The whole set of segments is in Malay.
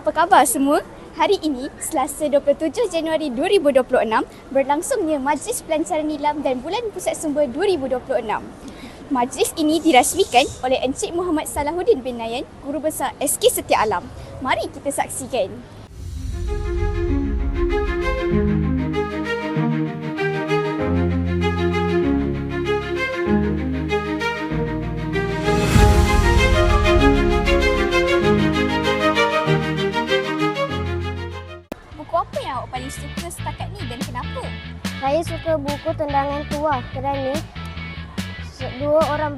Apa khabar semua? Hari ini, Selasa 27 Januari 2026, berlangsungnya Majlis Pelancaran Nilam dan Bulan Pusat Sumber 2026. Majlis ini dirasmikan oleh Encik Muhammad Salahuddin bin Nayan, Guru Besar SK Setia Alam. Mari kita saksikan. Buku apa yang awak paling suka setakat ni dan kenapa? Saya suka buku Tendangan Tua kerana dua orang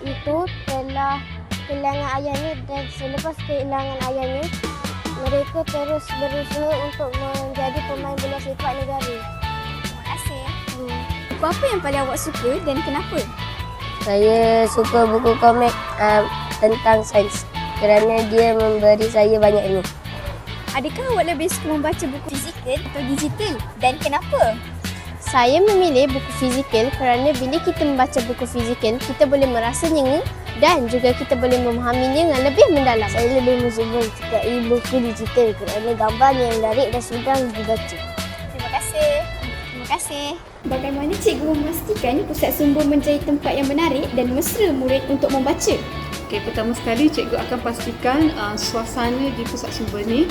itu telah kehilangan ayahnya dan selepas kehilangan ayahnya, mereka terus berusaha untuk menjadi pemain bola sepak negara. Terima kasih. Buku apa yang paling awak suka dan kenapa? Saya suka buku komik tentang sains kerana dia memberi saya banyak ilmu. Adakah awak lebih suka membaca buku fizikal atau digital dan kenapa? Saya memilih buku fizikal kerana bila kita membaca buku fizikal, kita boleh merasanya dan juga kita boleh memahaminya dengan lebih mendalam. Saya lebih menyukai buku digital kerana gambarnya yang menarik dan mudah dibaca. Terima kasih. Terima kasih. Bagaimana cikgu memastikan pusat sumber menjadi tempat yang menarik dan mesra murid untuk membaca? Okey, pertama sekali cikgu akan pastikan suasana di pusat sumber ni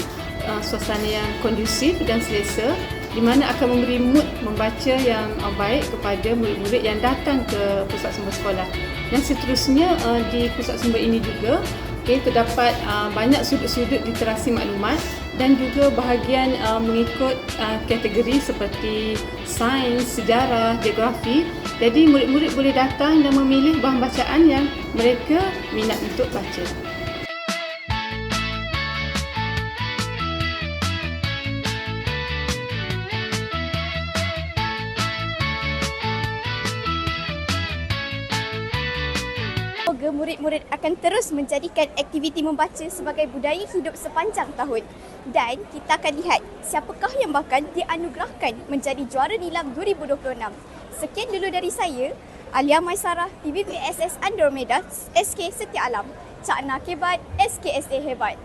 suasana yang kondusif dan selesa, di mana akan memberi mood membaca yang baik kepada murid-murid yang datang ke pusat sumber sekolah. Dan seterusnya di pusat sumber ini juga terdapat banyak sudut-sudut literasi maklumat dan juga bahagian mengikut kategori seperti sains, sejarah, geografi. Jadi murid-murid boleh datang dan memilih bahan bacaan yang mereka minat untuk baca. Semoga murid-murid akan terus menjadikan aktiviti membaca sebagai budaya hidup sepanjang tahun. Dan kita akan lihat siapakah yang bakal dianugerahkan menjadi juara Nilam 2026. Sekian dulu dari saya, Alia Maisarah, TVPSS Andromeda, SK Setia Alam. Cakna kebat, SKSA hebat.